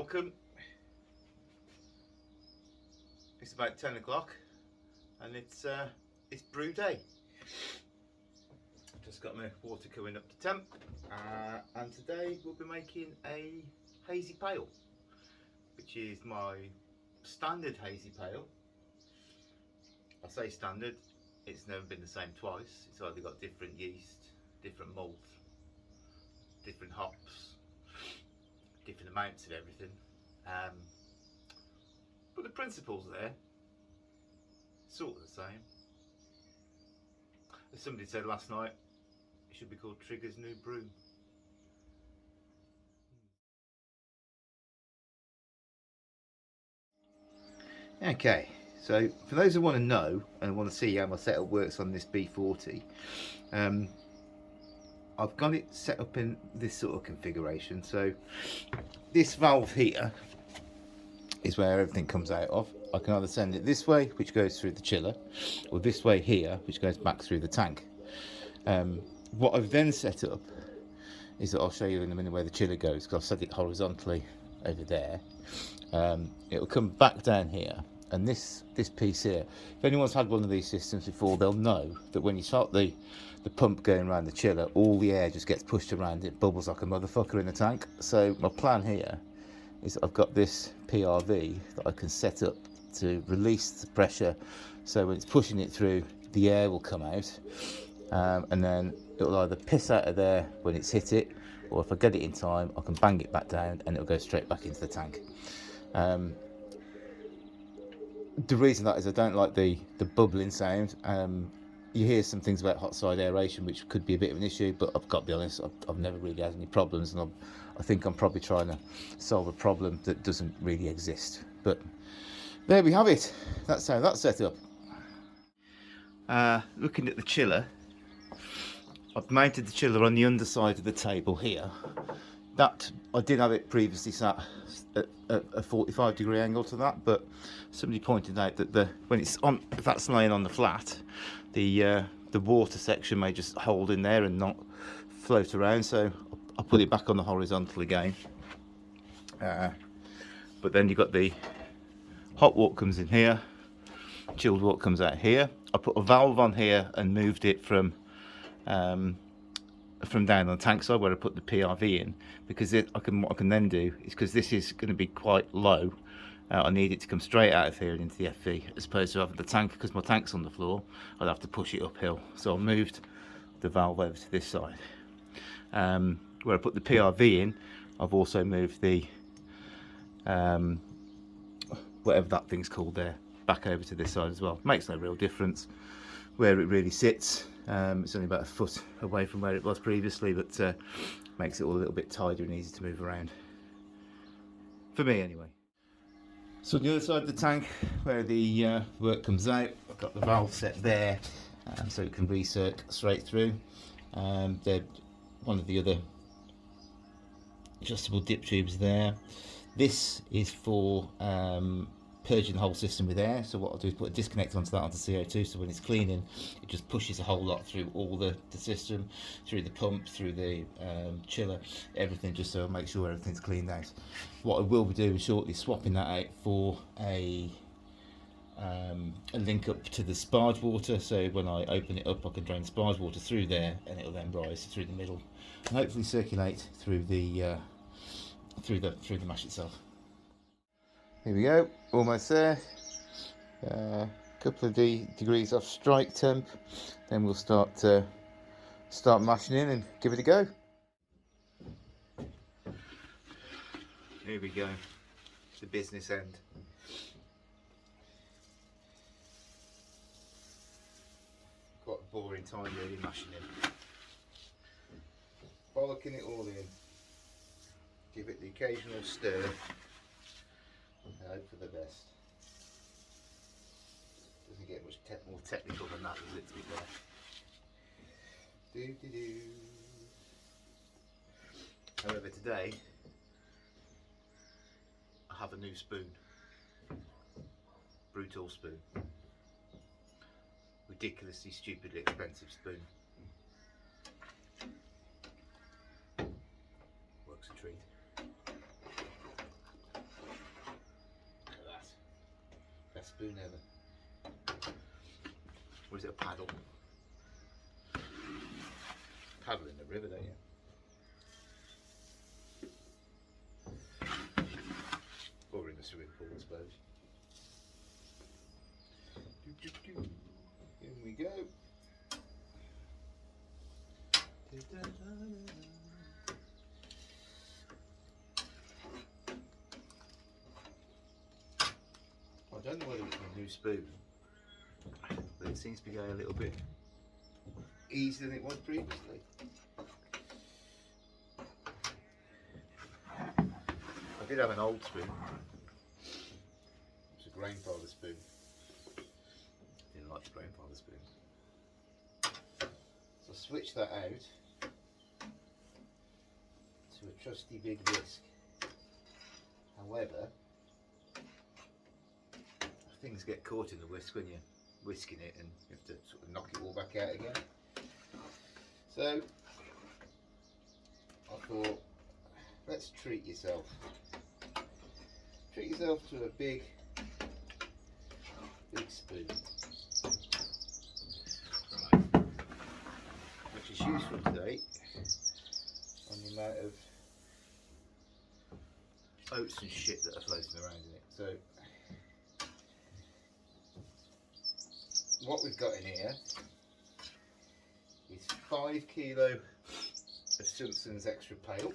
welcome. It's about 10 o'clock and it's brew day. Just got my water coming up to temp, and today we'll be making a hazy pale, which is my standard hazy pale. I say standard, it's never been the same twice. It's either got different yeast, different malt, different hops, different amounts of everything, but the principle's there, sort of the same. As somebody said last night, it should be called Trigger's New Brew. Okay, so for those who want to know and want to see how my setup works on this B40, I've got it set up in this sort of configuration. So this valve here is where everything comes out of. I can either send it this way, which goes through the chiller, or this way here, which goes back through the tank. What I've then set up is that I'll show you in a minute where the chiller goes, because I've set it horizontally over there. It'll come back down here, and this piece here, if anyone's had one of these systems before, they'll know that when you start the pump going around the chiller, all the air just gets pushed around, it bubbles like a motherfucker in the tank. So my plan here is that I've got this PRV that I can set up to release the pressure, so when it's pushing it through, the air will come out, and then it'll either piss out of there when it's hit it, or if I get it in time, I can bang it back down and it'll go straight back into the tank. The reason that is I don't like the bubbling sound. You hear some things about hot side aeration, which could be a bit of an issue, but I've got to be honest, I've never really had any problems, and I think I'm probably trying to solve a problem that doesn't really exist. But there we have it. That's how that's set up. Looking at the chiller, I've mounted the chiller on the underside of the table here. That I did have it previously sat at a 45-degree angle to that, but somebody pointed out that when it's on, if that's laying on the flat, the water section may just hold in there and not float around. So I'll put it back on the horizontal again. But then you've got the hot water comes in here, chilled water comes out here. I put a valve on here and moved it from down on the tank side where I put the PRV in, because what I can then do is, because this is going to be quite low, I need it to come straight out of here and into the FV, as opposed to having the tank, because my tank's on the floor, I'd have to push it uphill. So I moved the valve over to this side. Where I put the PRV in, I've also moved the whatever that thing's called there back over to this side as well. Makes no real difference where it really sits. It's only about a foot away from where it was previously, but makes it all a little bit tidier and easy to move around, for me anyway. So on the other side of the tank, where the work comes out, I've got the valve set there, so it can recirc straight through. They're one of the other adjustable dip tubes there. This is for purging the whole system with air. So what I'll do is put a disconnect onto that, onto CO2, so when it's cleaning, it just pushes a whole lot through all the system, through the pump, through the chiller, everything, just so I make sure everything's cleaned out. What I will be doing shortly is swapping that out for a link up to the Sparge water, so when I open it up I can drain Sparge water through there, and it'll then rise through the middle and hopefully circulate through the mash itself. Here we go, almost there. Couple of degrees off strike temp, then we'll start mashing in and give it a go. Here we go, the business end. Quite a boring time really mashing in. Bollocking it all in, give it the occasional stir, and hope for the best. Doesn't get much more technical than that, does it, to be fair? However, today I have a new spoon, Brewtools spoon. Ridiculously, stupidly expensive spoon. Works a treat. spoon ever. Or is it a paddle? Paddle in the river, don't you? Or in the swimming pool, I suppose. In we go. I don't know whether it's a new spoon, but it seems to be going a little bit easier than it was previously. I did have an old spoon. It's a grandfather spoon. Didn't like the grandfather spoon. So I switched that out to a trusty big whisk. However, things get caught in the whisk when you're whisking it, and you have to sort of knock it all back out again. So I thought, let's treat yourself. Treat yourself to a big spoon. Right. Which is useful today on the amount of oats and shit that are floating around in it. So what we've got in here is 5 kilo of Simpson's Extra Pale,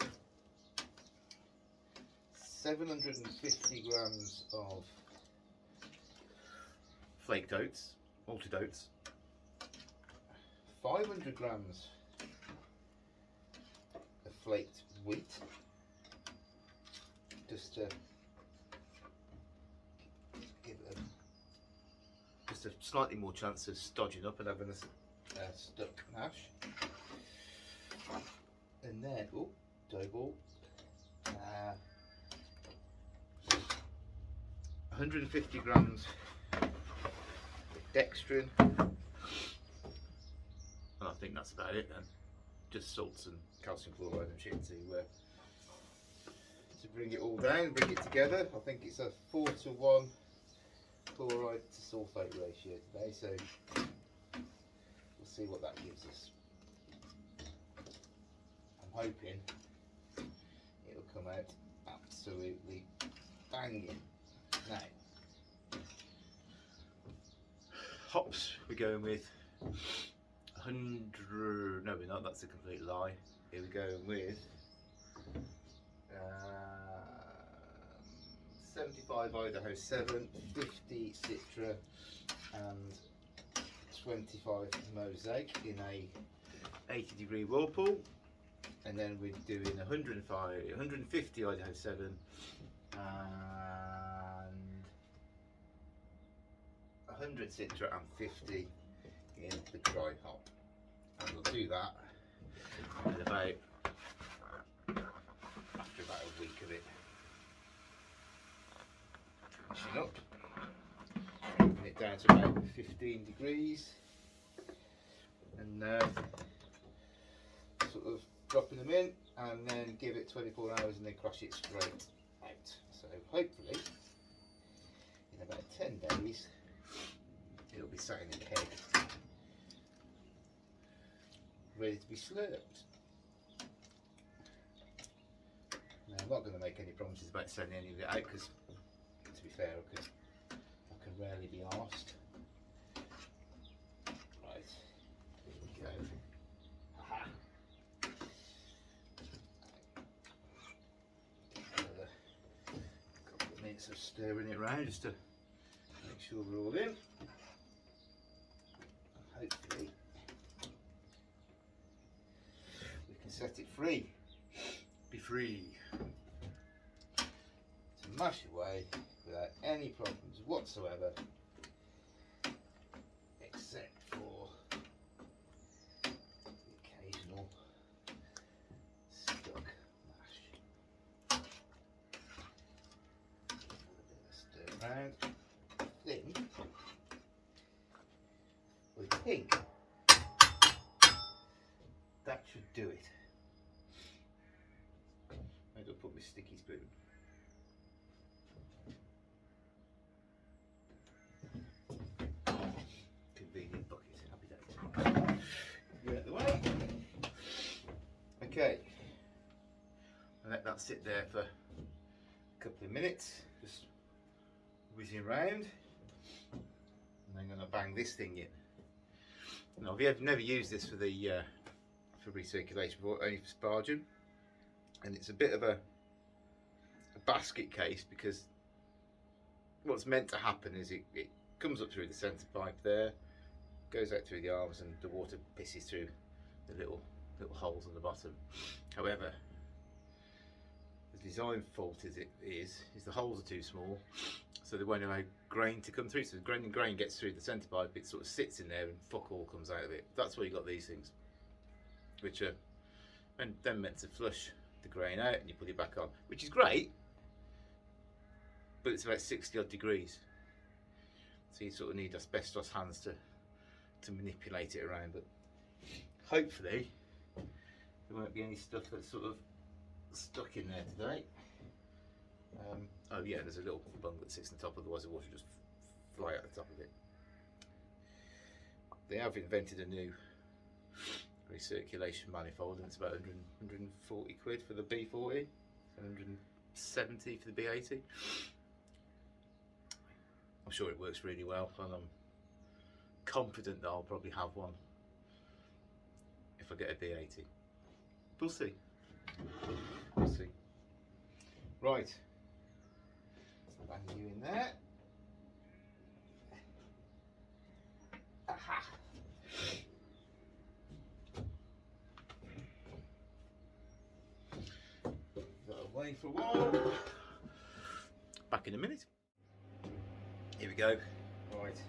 750 grams of flaked oats, malted oats, 500 grams of flaked wheat, just to give it just a slightly more chance of stodging up and having a stuck mash. And then, oh, dough ball, 150 grams of dextrin, and I think that's about it then. Just salts and calcium chloride and shit to bring it all down, bring it together. I think it's a 4:1 chloride to sulfate ratio today, so we'll see what that gives us. I'm hoping it'll come out absolutely banging. Now, hops we're going with 100, no we're not, that's a complete lie. Here we're going with 75 Idaho 7, 50 Citra and 25 Mosaic in a 80-degree whirlpool, and then we're doing 150 Idaho 7 and 100 Citra and 50 in the dry hop, and we'll do that in after about a week of it. Finishing up, dropping it down to about 15 degrees, and sort of dropping them in, and then give it 24 hours and then crush it straight out. So hopefully in about 10 days it'll be sat in the keg ready to be slurped. Now I'm not going to make any promises about sending any of it out, because to be fair I can rarely be asked. Right, here we go. Aha. Another couple of minutes of stirring it around just to make sure we're all in. And hopefully we can set it free. Be free to mash away without any problems whatsoever, except for the occasional stuck mash. A little bit of stir around. I think that should do it. Maybe I'll put my sticky spoon. and let that sit there for a couple of minutes, just whizzing around, and then I'm going to bang this thing in. Now, I've never used this for the for recirculation before, only for sparging, and it's a bit of a basket case, because what's meant to happen is it comes up through the centre pipe there, goes out through the arms, and the water pisses through the little holes on the bottom. However, the design fault is the holes are too small, so they won't allow grain to come through. So the grain gets through the centre pipe, it sort of sits in there and fuck all comes out of it. That's why you got these things, which are then meant to flush the grain out, and you put it back on, which is great, but it's about 60 odd degrees, so you sort of need asbestos hands to manipulate it around. But hopefully there won't be any stuff that's sort of stuck in there today. Oh yeah, there's a little bung that sits on top, otherwise the water just fly out the top of it. They have invented a new recirculation manifold, and it's about 140 quid for the B40, 170 for the B80. I'm sure it works really well, and I'm confident that I'll probably have one if I get a B80. We'll see. We'll see. Right. Bang you in there. Aha. That away for a while. Back in a minute. Here we go. Right.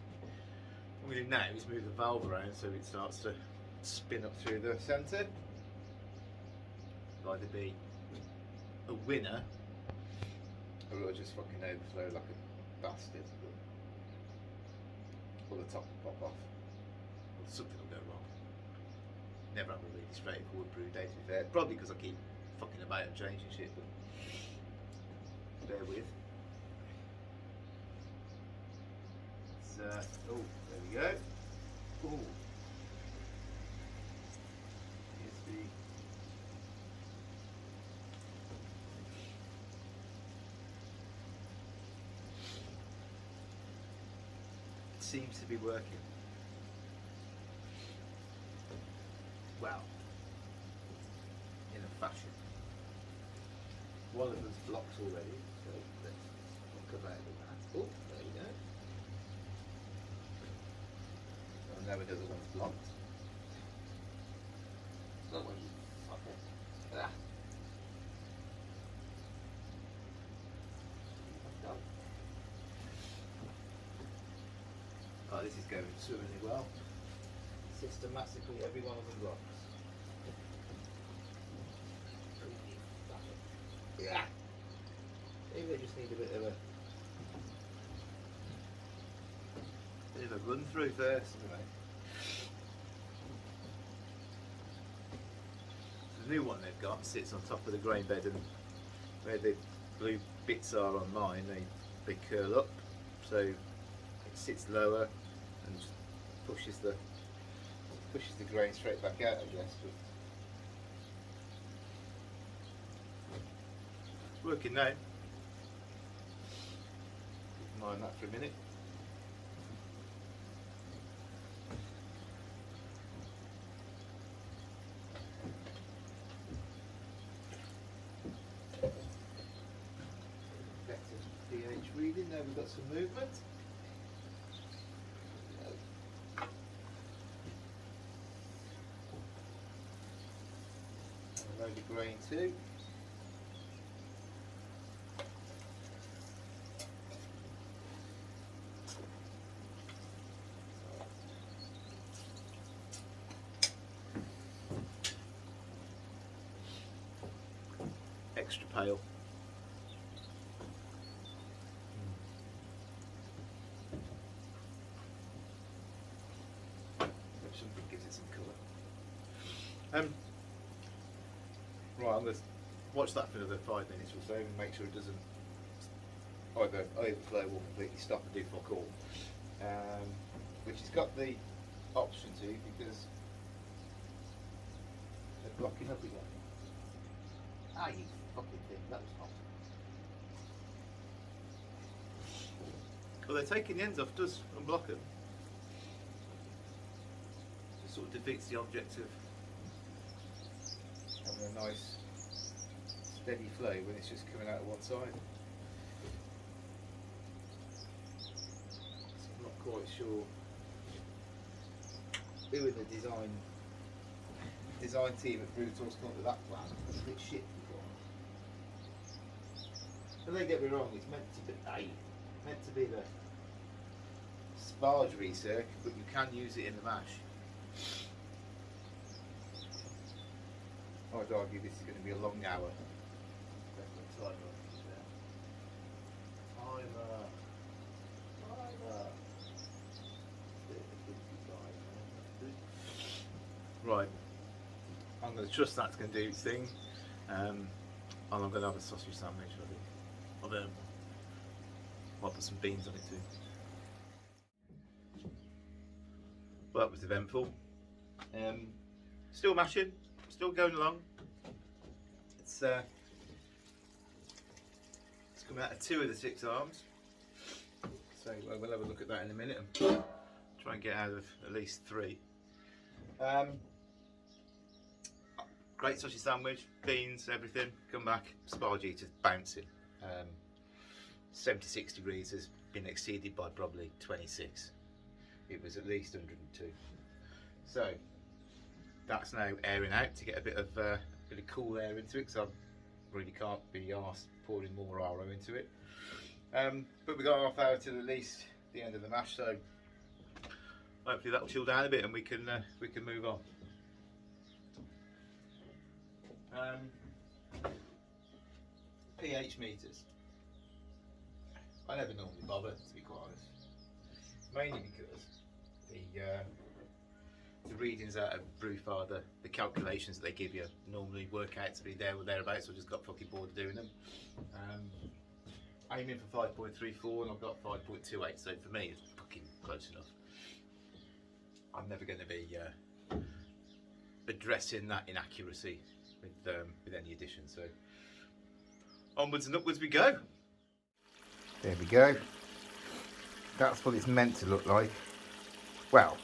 What we do now is move the valve around so it starts to spin up through the centre. It'll either be a winner, or it'll just fucking overflow like a bastard, or the top will pop off, or something will go wrong. Never have a really straightforward brew day, to be fair. Probably because I keep fucking about and changing shit, but bear with. Oh, there we go. Oh, here's the it seems to be working. Well, in a fashion. One of them's blocked already, so let's come out of that. Oh, there you go. Oh, now another one's blocked. That one's okay. Ah. Oh, this is going swimmingly well. Systematically, every one of them blocks. Yeah. Maybe they just need a bit of a run through first, anyway. The new one they've got sits on top of the grain bed, and where the blue bits are on mine, they curl up, so it sits lower and just pushes the grain straight back out, I guess. But it's working now. Keep mind that for a minute. pH reading, now we've got some movement. A load of grain too. Extra pale. Something gives it some colour. Right, I'm going to watch that for another 5 minutes or so and make sure it doesn't either overflow or completely stop and do fuck all. Which has got the option to, because they're blocking up again. Ah, you fucking thing, that was hot. Well, they're taking the ends off, does unblock them. It sort of defeats the object of having a nice steady flow when it's just coming out of one side. So I'm not quite sure who in the design team at Brewtools come up with that plan. It's a bit shit before. But don't get me wrong, it's meant to be the Sparge recirc, but you can use it in the mash. I would argue this is going to be a long hour. Right, I'm going to trust that's going to do its thing, and I'm going to have a sausage sandwich. I think I'll put some beans on it too. Well, that was eventful. Still mashing, still going along. It's coming out of 2 of the 6 arms, so we'll have a look at that in a minute and try and get out of at least 3. Great sausage sandwich, beans, everything. Come back, Sparge eater's bouncing. 76 degrees has been exceeded by probably 26. It was at least 102. So that's now airing out to get a bit of cool air into it, because I really can't be arsed pouring more RO into it. But we've got half hour till at least the end of the mash, so hopefully that'll chill down a bit and we can move on. pH meters. I never normally bother, to be quite honest. Mainly because the readings out of Brewfather, the calculations that they give you, normally work out to be there or thereabouts. So I just got fucking bored of doing them. Aiming for 5.34 and I've got 5.28, so for me it's fucking close enough. I'm never going to be addressing that inaccuracy with any addition, so onwards and upwards we go. There we go. That's what it's meant to look like. Well,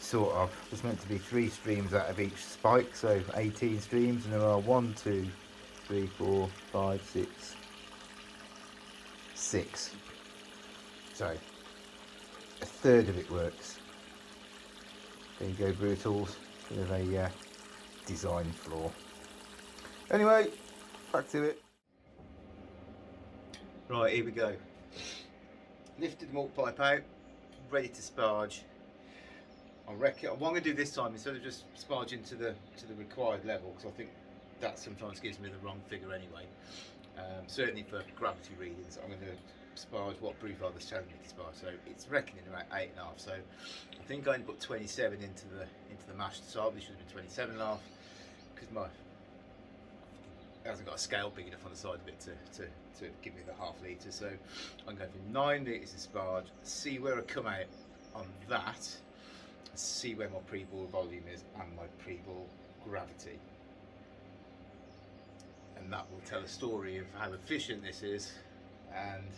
sort of. There's meant to be 3 streams out of each spike, so 18 streams, and there are 1, 2, 3, 4, 5, 6. So a third of it works. There you go, Brewtools. Bit of a design flaw. Anyway, back to it. Right, here we go. Lifted the malt pipe out, ready to sparge. I reckon what I'm going to do this time, instead of just sparging to the required level, because I think that sometimes gives me the wrong figure anyway. Certainly for gravity readings, I'm going to sparge what Brewfather's telling me to sparge. So it's reckoning around 8.5. So I think I only put 27 into the mash to start. This should have been 27.5 because it hasn't got a scale big enough on the side of it to give me the ½ litre. So I'm going for 9 litres of sparge. See where I come out on that. See where my pre-boil volume is and my pre-boil gravity. And that will tell a story of how efficient this is and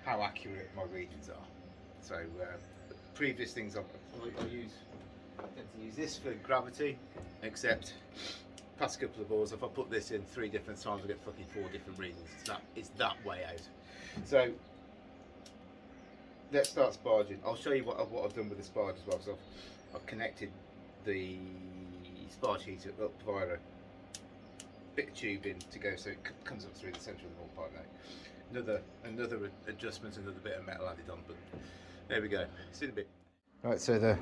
how accurate my readings are. So previous things I tend to use this for gravity, except past couple of boils, if I put this in 3 different times I get fucking 4 different readings. It's that way out. So let's start sparging. I'll show you what I've done with the sparge as well. So I've connected the sparge heater up via a bit of tubing to go so it comes up through the centre of the malt pipe now. Another adjustment, another bit of metal added on, but there we go. See in a bit. Right, so the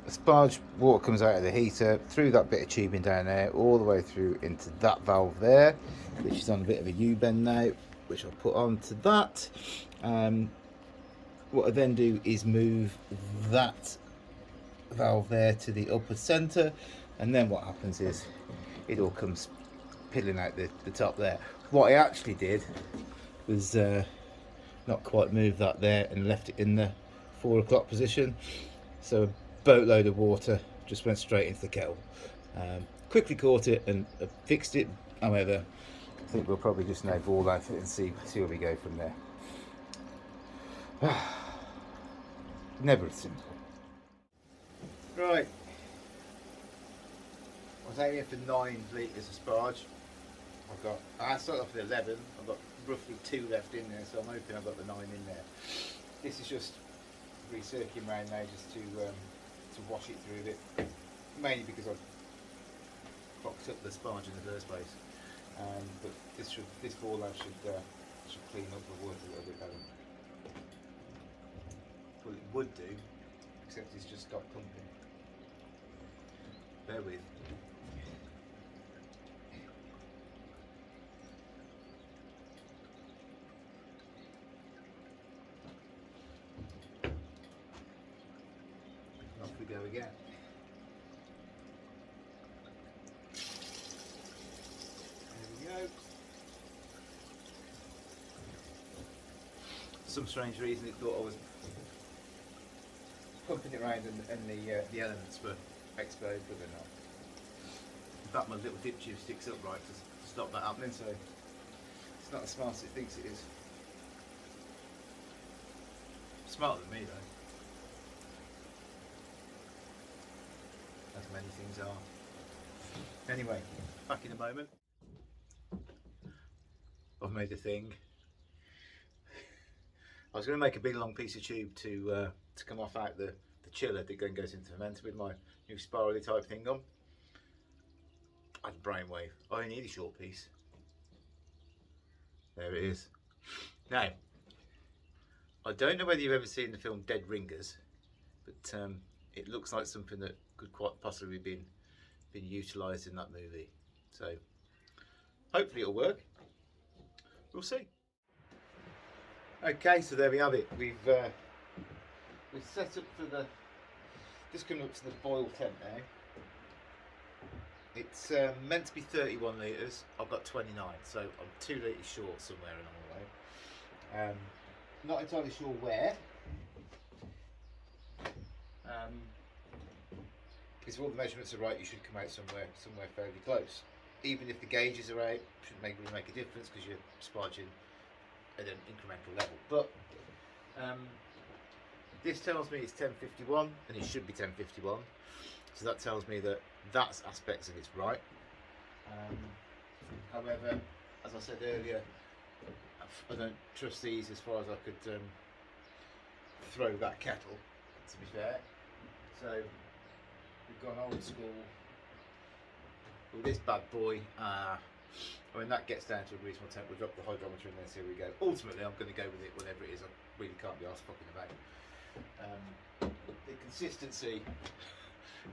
sparge water comes out of the heater through that bit of tubing down there, all the way through into that valve there, which is on a bit of a U-bend now, which I'll put onto that. What I then do is move that valve there to the upper centre, and then what happens is it all comes piddling out the top there. What I actually did was not quite move that there and left it in the 4 o'clock position, so a boatload of water just went straight into the kettle. Quickly caught it and fixed it However, I think we'll probably just now ball out it and see where we go from there. Never as simple. Right. I was aiming for 9 litres of Sparge. I started off with 11. I've got roughly 2 left in there, so I'm hoping I've got the 9 in there. This is just recirculating around now just to wash it through a bit, mainly because I've fucked up the Sparge in the first place. But this ball out should clean up the wood a little bit better. Well, it would do, except it's just got pumping. Bear with. Off we go again. There we go. For some strange reason it thought I was pumping it around and the elements were exposed, but they're not. In fact, my little dip tube sticks upright to stop that happening, so it's not as smart as it thinks it is. Smarter than me though. As many things are. Anyway, back in a moment. I've made a thing. I was going to make a big long piece of tube to come off out the chiller that then goes into the fermenter with my new spirally type thing on. I had a brainwave. I only need a short piece. There it is. Now, I don't know whether you've ever seen the film Dead Ringers, but it looks like something that could quite possibly been utilised in that movie. So hopefully it'll work. We'll see. Okay, so there we have it. We've set up for just coming up to the boil temp now. It's meant to be 31 litres. I've got 29, so I'm 2 litres short somewhere along the way. Not entirely sure where. Because if all the measurements are right, you should come out somewhere fairly close. Even if the gauges are out, shouldn't really make a difference because you're sparging at an incremental level. But this tells me it's 1051, and it should be 1051. So that tells me that that's aspects of it's right. However, as I said earlier, I don't trust these as far as I could throw that kettle, to be fair. So we've gone old school with this bad boy. When that gets down to a reasonable temp, we'll drop the hydrometer in there and see where we go. Ultimately, I'm going to go with it, whatever it is. I really can't be arsed fucking about. The consistency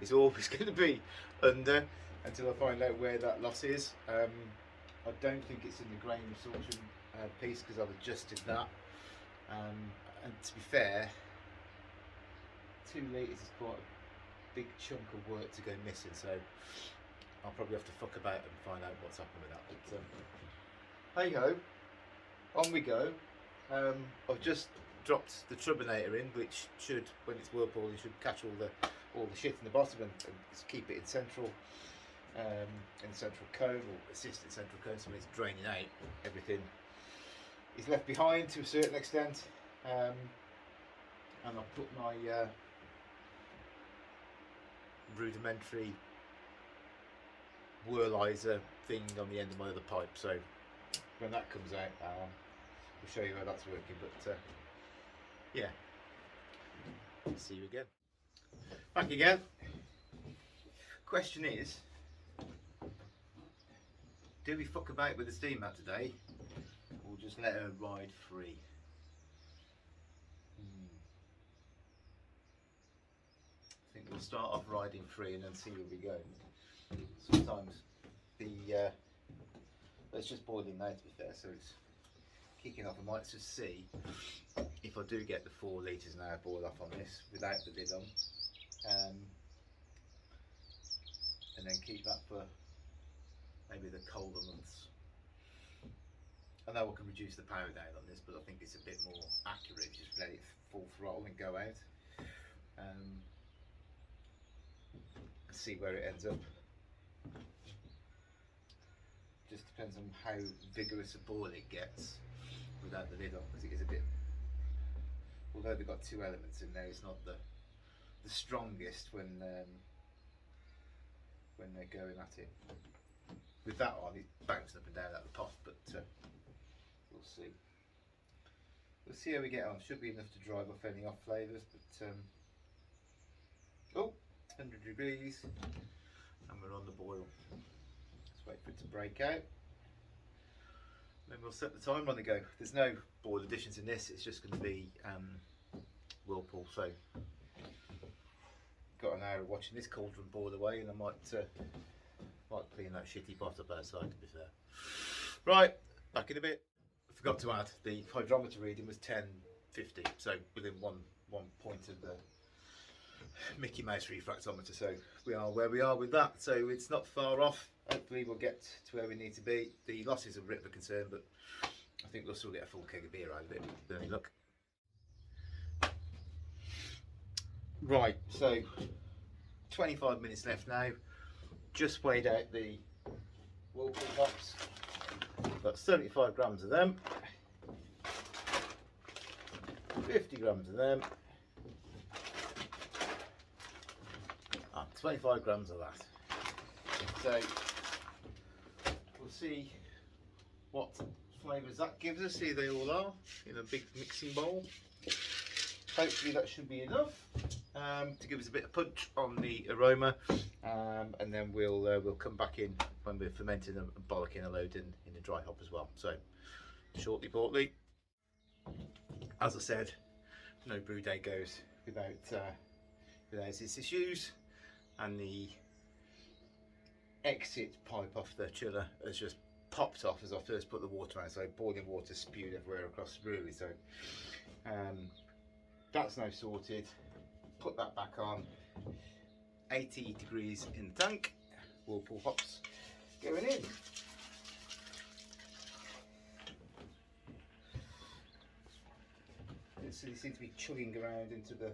is always going to be under until I find out where that loss is. I don't think it's in the grain absorption piece because I've adjusted that. And to be fair, 2 litres is quite a big chunk of work to go missing, so I'll probably have to fuck about and find out what's happened with that. But hey ho, on we go. I've just dropped the turbinator in, which should, when it's whirlpool, it should catch all the shit in the bottom and keep it in central cone, or assist in central cone, so when it's draining out, everything is left behind to a certain extent. And I've put my rudimentary whirlizer thing on the end of my other pipe, so when that comes out, we'll show you how that's working. But yeah, see you again. Back again. Question is, do we fuck about with the steam mat today, or just let her ride free? I think we'll start off riding free and then see where we go. Sometimes it's just boiling now, to be fair, so it's kicking off. I might just see if I do get the 4 litres an hour boil off on this without the lid on, and then keep that for maybe the colder months. I know I can reduce the power down on this, but I think it's a bit more accurate. Just let it full throttle and go out, and see where it ends up. Just depends on how vigorous a boil it gets without the lid on, because it is a bit, although they've got two elements in there, it's not the strongest when they're going at it. With that on, it's bouncing up and down out the pot, but we'll see. We'll see how we get on. Should be enough to drive off any off flavours, but oh, 100 degrees, and we're on the boil. Let's wait for it to break out. Then we'll set the timer on the go. There's no boil additions in this, it's just going to be whirlpool. So got an hour of watching this cauldron boil away, and I might clean that shitty pot up outside, to be fair. Right, back in a bit. I forgot to add, the hydrometer reading was 1050, so within one point of the Mickey Mouse refractometer, so we are where we are with that, so it's not far off. Hopefully we'll get to where we need to be. The losses are a bit of a concern, but I think we'll still get a full keg of beer out of it. Let me look. Right, so 25 minutes left now. Just weighed out the whirlpool hops. Got 75 grams of them, 50 grams of them, and 25 grams of that. So we'll see what flavours that gives us. Here they all are in a big mixing bowl. Hopefully that should be enough to give us a bit of punch on the aroma, and then we'll come back in when we're fermenting them and bollocking a load in the dry hop as well. So shortly, portly. As I said, no brew day goes without its issues, and the exit pipe off the chiller has just popped off as I first put the water on, so boiling water spewed everywhere across the brewery. So that's now sorted. Put that back on. 80 degrees in the tank. Whirlpool hops going in. So they seem to be chugging around into the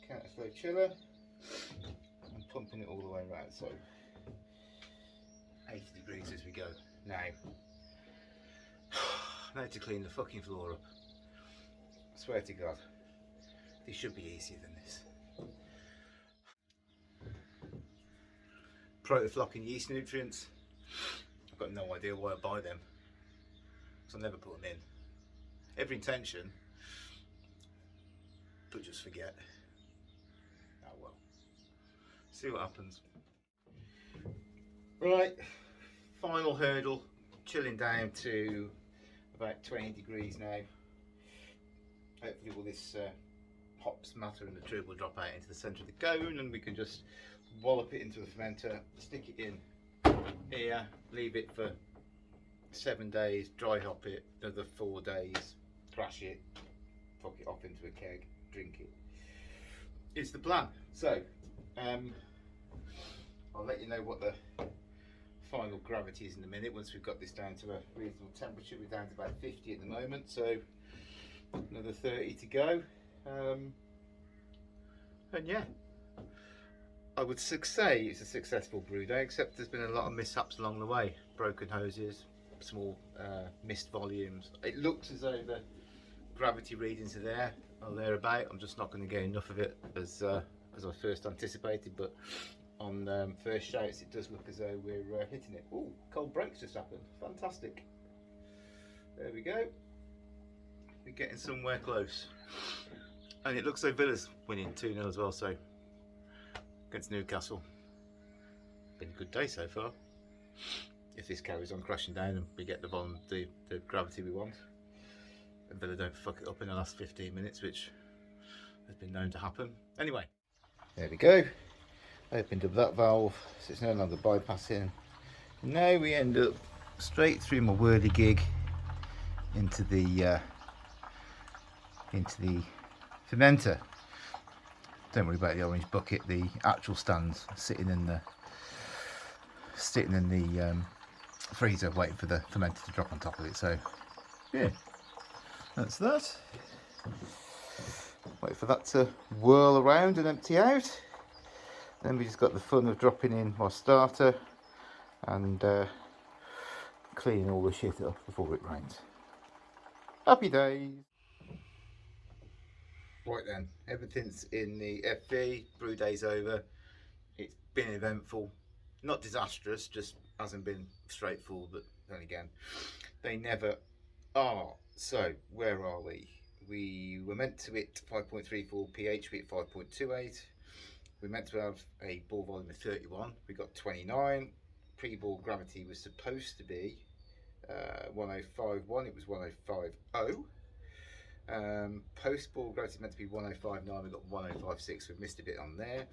counterflow chiller and pumping it all the way around. So 80 degrees as we go. Now to clean the fucking floor up. I swear to God, this should be easier than this. Protofloc and yeast nutrients. I've got no idea why I buy them, because I never put them in. Every intention, but just forget. Oh well. See what happens. Right, final hurdle, chilling down to about 20 degrees now. Hopefully all this hops matter and the trub will drop out into the centre of the cone, and we can just wallop it into the fermenter, stick it in here, leave it for 7 days, dry hop it, another 4 days, crash it, fuck it off into a keg, drink it. It's the plan. So I'll let you know what the final gravity is in a minute once we've got this down to a reasonable temperature. We're down to about 50 at the moment, so another 30 to go. And yeah, I would say it's a successful brew day, except there's been a lot of mishaps along the way. Broken hoses, small missed volumes. It looks as though the gravity readings are there or thereabout. I'm just not going to get enough of it as I first anticipated, but on first shouts it does look as though we're hitting it. Oh, cold breaks just happened. Fantastic. There we go. We're getting somewhere close. And it looks like Villa's winning 2-0 as well, so against Newcastle. Been a good day so far. If this carries on crashing down and we get the gravity we want, and Villa don't fuck it up in the last 15 minutes, which has been known to happen. Anyway, there we go. Opened up that valve, so it's no longer bypassing. Now we end up straight through my whirligig into the fermenter. Don't worry about the orange bucket. The actual stand's sitting in the freezer, waiting for the fermenter to drop on top of it. So yeah, that's that. Wait for that to whirl around and empty out. Then we just got the fun of dropping in my starter and clean all the shit up before it rains. Happy days. Right then, everything's in the FV, brew day's over. It's been eventful, not disastrous, just hasn't been straightforward, but then again, they never are. So, where are we? We were meant to hit 5.34 pH, we hit 5.28. We're meant to have a ball volume of 31, we got 29. Pre-ball gravity was supposed to be 1051, it was 1050. Post ball gravity meant to be 1059, we got 1056, we've missed a bit on there.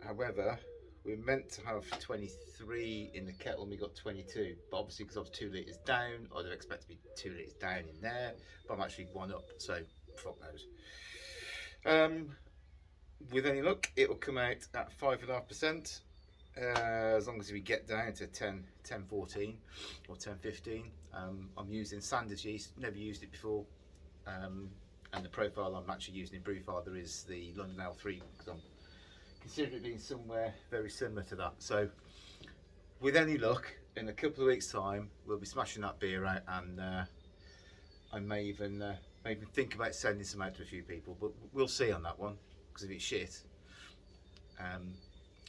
However, we're meant to have 23 in the kettle and we got 22, but obviously because I was 2 litres down, I'd expect to be 2 litres down in there, but I'm actually 1 up, so fuck knows. With any luck, it will come out at 5.5%. As long as we get down to 1014 or 1015. I'm using Sanders yeast, never used it before, and the profile I'm actually using in Brewfather is the London L3 because I'm considering it being somewhere very similar to that. So with any luck, in a couple of weeks time we'll be smashing that beer out, and I may even think about sending some out to a few people, but we'll see on that one, because if it's shit,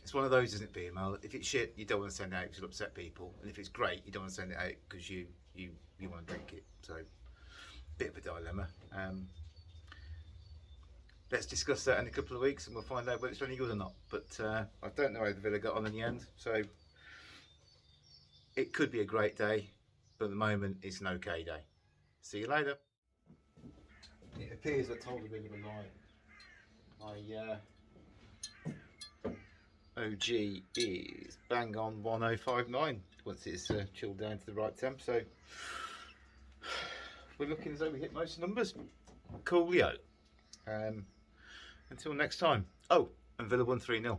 it's one of those, isn't it, BML? If it's shit, you don't want to send it out because you'll upset people, and if it's great, you don't want to send it out because you want to drink it. So, bit of a dilemma. Let's discuss that in a couple of weeks, and we'll find out whether it's any good or not. But I don't know how the Villa got on in the end, so it could be a great day, but at the moment, it's an okay day. See you later. It appears I told a bit of a lie. OG is bang on 1059 once it's chilled down to the right temp, so we're looking as though we hit most numbers. Coolio. Until next time. Oh, and Villa won 3-0.